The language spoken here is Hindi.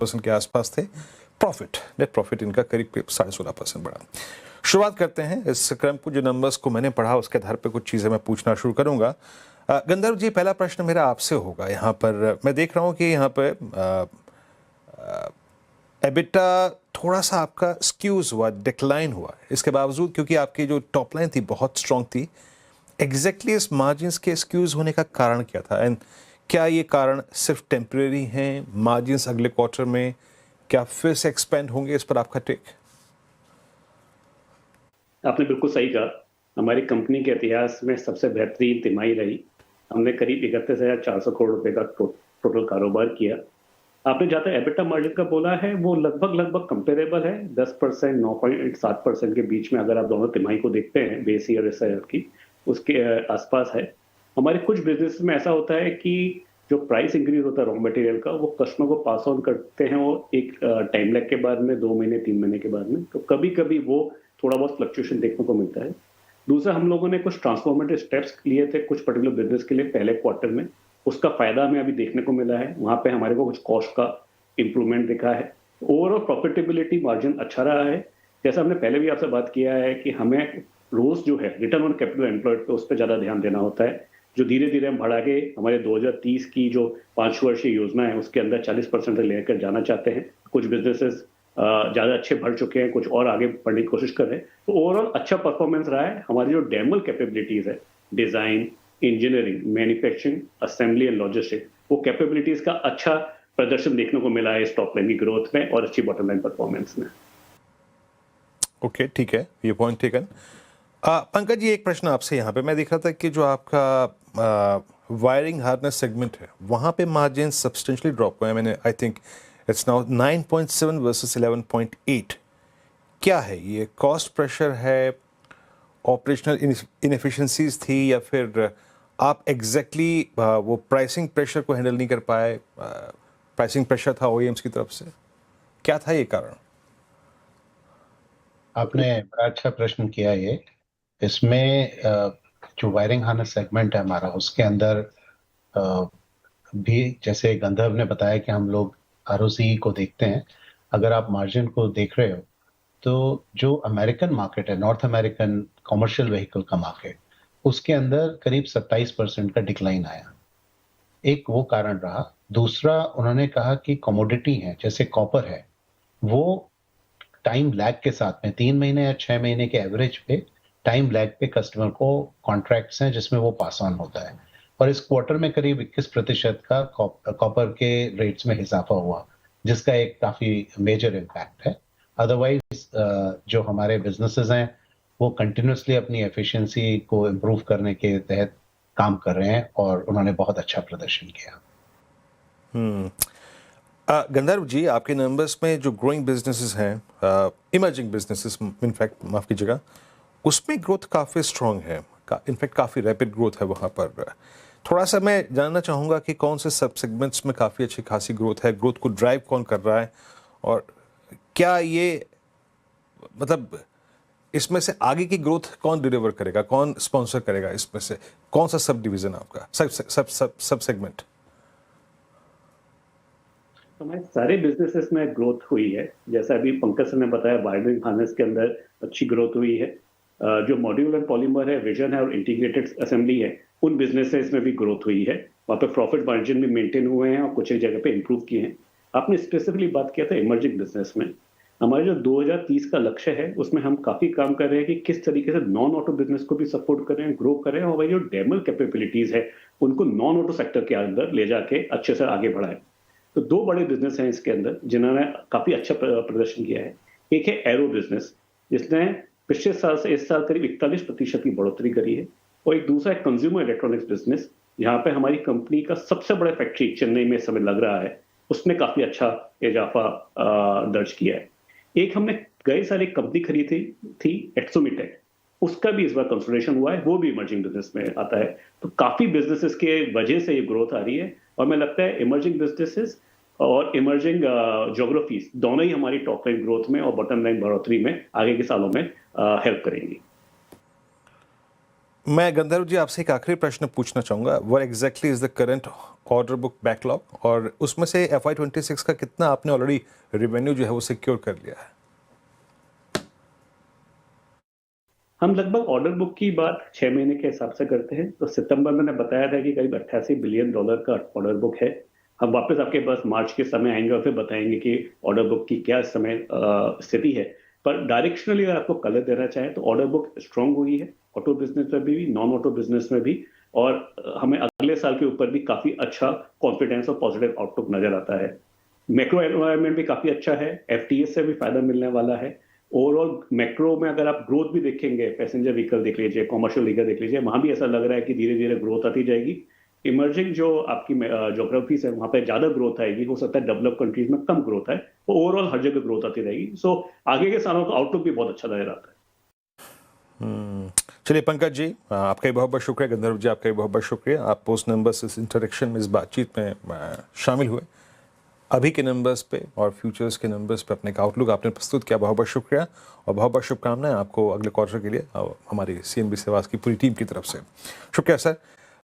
16% के आसपास थे। नेट प्रॉफिट इनका करीब 16.5% बढ़ा। शुरुआत करते हैं इस क्रम को, जो नंबर्स को मैंने पढ़ा उसके आधार पर कुछ चीज़ें मैं पूछना शुरू करूंगा। गंधर्व जी, पहला प्रश्न मेरा आपसे होगा। यहाँ पर मैं देख रहा हूँ कि यहाँ पर एबिटा थोड़ा सा आपका स्क्यूज हुआ, डिक्लाइन हुआ। इसके बावजूद क्योंकि आपकी जो टॉप लाइन थी बहुत स्ट्रांग थी, एग्जैक्टली इस मार्जिन्स के स्क्यूज होने का कारण क्या था? एंड क्या ये कारण सिर्फ टेम्परेरी हैं? मार्जिन्स अगले क्वार्टर में क्या फिर से एक्सपेंड होंगे? इस पर आपका टेक। आपने बिल्कुल सही कहा। हमारी कंपनी के इतिहास में सबसे बेहतरीन तिमाही रही। हमने करीब 31,400 करोड़ रुपए का टोटल कारोबार किया। आपने जहाँ तक एबिटा मार्जिन का बोला है, वो लगभग कंपेरेबल है। 10%, 9.7% के बीच में अगर आप दोनों तिमाही को देखते हैं, बेस ईयर इस ईयर की, उसके आसपास है। हमारे कुछ बिजनेस में ऐसा होता है कि जो प्राइस इंक्रीज होता है रॉ मटेरियल का, वो कस्टमर को पास ऑन करते हैं वो एक टाइम लैग के बाद में, 2 महीने 3 महीने के बाद में। तो कभी कभी वो थोड़ा बहुत फ्लक्चुएशन देखने को मिलता है। दूसरा, हम लोगों ने कुछ ट्रांसफॉर्मेटिव स्टेप्स लिए थे कुछ पर्टिकुलर बिजनेस के लिए पहले क्वार्टर में। उसका फायदा हमें अभी देखने को मिला है। वहां पे हमारे को कुछ कॉस्ट का इंप्रूवमेंट दिखा है। ओवरऑल प्रॉफिटेबिलिटी मार्जिन अच्छा रहा है। जैसा हमने पहले भी आपसे बात किया है कि हमें रोज जो है रिटर्न ऑन कैपिटल एम्प्लॉयड पे, उस पर ज्यादा ध्यान देना होता है, जो धीरे धीरे हम बढ़ा के हमारे 2030 की जो 5 वर्षीय योजना है उसके अंदर 40% से लेकर जाना चाहते हैं। कुछ बिजनेसेस ज्यादा अच्छे बढ़ चुके हैं, कुछ और आगे बढ़ने की कोशिश कर रहे हैं। तो ओवरऑल अच्छा परफॉर्मेंस रहा है। हमारी जो डेमल कैपेबिलिटीज है, design, engineering, manufacturing, assembly and logistic, वो कैपेबिलिटीज का अच्छा प्रदर्शन देखने को मिला है इस टॉप लाइन की ग्रोथ में और अच्छी बॉटम लाइन परफॉर्मेंस में। ओके, ठीक है, ये पॉइंट टेकन। पंकज जी, एक प्रश्न आपसे। यहाँ पे मैं देख रहा था कि जो आपका वायरिंग हार्नेस सेगमेंट है, वहाँ पे मार्जिन सब्सटेंशियली ड्रॉप हुए हैं। मैंने I think it's now 9.7 versus 11.8। क्या है ये? कॉस्ट प्रेशर है, ऑपरेशनल इनएफिशिएंसीज थी, या फिर आप एग्जैक्टली वो प्राइसिंग प्रेशर को हैंडल नहीं कर पाए? प्राइसिंग प्रेशर था ओईएम्स की तरफ से, क्या था ये कारण? आपने बड़ा अच्छा प्रश्न किया ये। इसमें जो वायरिंग हार्नेस सेगमेंट है हमारा, उसके अंदर भी जैसे गंधर्व ने बताया कि हम लोग आरओसी को देखते हैं। अगर आप मार्जिन को देख रहे हो तो जो अमेरिकन मार्केट है, नॉर्थ अमेरिकन कमर्शियल व्हीकल का मार्केट, उसके अंदर करीब 27% का डिक्लाइन आया। एक वो कारण रहा। दूसरा, उन्होंने कहा कि कमोडिटी है जैसे कॉपर है, वो टाइम लैग के साथ में 3 महीने या 6 महीने के एवरेज पे टाइम लैग पे कस्टमर को कॉन्ट्रैक्ट्स हैं जिसमें वो पास ऑन होता है। और इस क्वार्टर में करीब 21% का कॉपर के रेट्स में इजाफा हुआ, जिसका एक काफी मेजर इम्पैक्ट है। अदरवाइज जो हमारे बिजनेसेस हैं वो कंटिन्यूसली अपनी एफिशिएंसी को इम्प्रूव करने के तहत काम कर रहे हैं और उन्होंने बहुत अच्छा प्रदर्शन किया। गंधर्व जी, आपके नंबर्स में जो ग्रोइंग बिजनेसेस हैं, इमर्जिंग बिजनेसेस इनफैक्ट, माफ़ कीजिएगा, उसमें ग्रोथ काफ़ी स्ट्रॉन्ग है। इनफैक्ट काफ़ी रैपिड ग्रोथ है वहाँ पर। थोड़ा सा मैं जानना चाहूँगा कि कौन से सब सेगमेंट्स में काफ़ी अच्छी खासी ग्रोथ है, ग्रोथ को ड्राइव कौन कर रहा है, और क्या ये मतलब इसमें से आगे की ग्रोथ कौन डिलीवर करेगा, कौन स्पॉन्सर करेगा? इसमें से कौन सा सब डिवीज़न आपका, सब सेगमेंट? हमारे सारे बिजनेसेस में ग्रोथ हुई है। जैसा अभी पंकज सर ने बताया, वायरिंग हार्नेस के अंदर अच्छी ग्रोथ हुई है। जो मॉड्यूल एंड पॉलीमर है, विजन है और इंटीग्रेटेड असेंबली है, उन बिजनेसेस में भी ग्रोथ हुई है। वहाँ पे प्रॉफिट मार्जिन भी मेंटेन हुए हैं और कुछ एक जगह पे इंप्रूव किए हैं। आपने स्पेसिफिकली बात किया था इमर्जिंग बिजनेस में। हमारे जो 2030 का लक्ष्य है, उसमें हम काफी काम कर रहे हैं कि किस तरीके से नॉन ऑटो बिजनेस को भी सपोर्ट करें, ग्रो करें, और वही जो डेमल कैपेबिलिटीज है उनको नॉन ऑटो सेक्टर के अंदर ले जाके अच्छे से आगे बढ़ाएं। तो 2 बड़े बिजनेस हैं इसके अंदर जिन्होंने काफी अच्छा प्रदर्शन किया है। एक है एरो बिजनेस, जिसने पिछले साल से इस साल करीब 41% की बढ़ोतरी करी है। और एक दूसरा है कंज्यूमर इलेक्ट्रॉनिक्स बिजनेस, जहां पे हमारी कंपनी का सबसे बड़ा फैक्ट्री चेन्नई में इस समय लग रहा है, उसने काफी अच्छा इजाफा दर्ज किया है। एक हमने कई सारी कंपनी खरीदी थी, एक्सोमीटेक, उसका भी इस बार कंसोलिडेशन हुआ है, वो भी इमर्जिंग बिजनेस में आता है। तो काफी बिजनेसेस के वजह से ये ग्रोथ आ रही है, और मैं लगता है इमर्जिंग बिजनेसेस और इमर्जिंग ज्योग्राफीज दोनों ही हमारी टॉप लाइन ग्रोथ में और बॉटम लाइन बढ़ोतरी में आगे के सालों में हेल्प करेंगी। मैं गंधर्व जी आपसे एक आखिरी प्रश्न पूछना चाहूँगा, what exactly is the current order book backlog, और उसमें से FY26 का कितना आपने ऑलरेडी रेवेन्यू जो है वो सिक्योर कर लिया है? हम लगभग ऑर्डर बुक की बात 6 महीने के हिसाब से करते हैं। तो सितंबर मैंने बताया था कि करीब $88 बिलियन का ऑर्डर बुक है। हम वापस आपके पास मार्च के समय आएंगे और फिर बताएंगे कि ऑर्डर बुक की क्या इस समय स्थिति है। पर डायरेक्शनली अगर आपको कलर देना चाहें तो ऑर्डर बुक स्ट्रांग हुई है, ऑटो बिजनेस में भी, नॉन ऑटो बिजनेस में भी, और हमें अगले साल के ऊपर भी काफी अच्छा कॉन्फिडेंस और पॉजिटिव आउटलुक नजर आता है। मैक्रो एनवायरनमेंट भी काफी अच्छा है, FTA से भी फायदा मिलने वाला है। ओवरऑल मैक्रो में अगर आप ग्रोथ भी देखेंगे, पैसेंजर व्हीकल देख लीजिए, कॉमर्शियल व्हीकल देख लीजिए, वहां भी ऐसा लग रहा है कि धीरे धीरे ग्रोथ आती जाएगी। इमर्जिंग जो आपकी ज्योग्राफीज है वहां पे ज्यादा ग्रोथ आएगी, हो सकता है डेवलप कंट्रीज में कम ग्रोथ है, तो ओवरऑल हर जगह ग्रोथ आती रहेगी। सो आगे के सालों का आउटलुक भी बहुत अच्छा नजर आता है। चलिए पंकज जी, आपका भी बहुत बहुत शुक्रिया। गंधर्व जी, आपका भी बहुत बहुत शुक्रिया। आप पोस्ट नंबर्स इस इंटरेक्शन में, इस बातचीत में शामिल हुए। अभी के नंबर्स पे और फ्यूचर्स के नंबर्स पे अपने आउटलुक आपने प्रस्तुत किया, बहुत बहुत शुक्रिया और बहुत बहुत शुभकामनाएं आपको अगले क्वार्टर के लिए हमारी CNBC आवाज़ की पूरी टीम की तरफ से। शुक्रिया सर।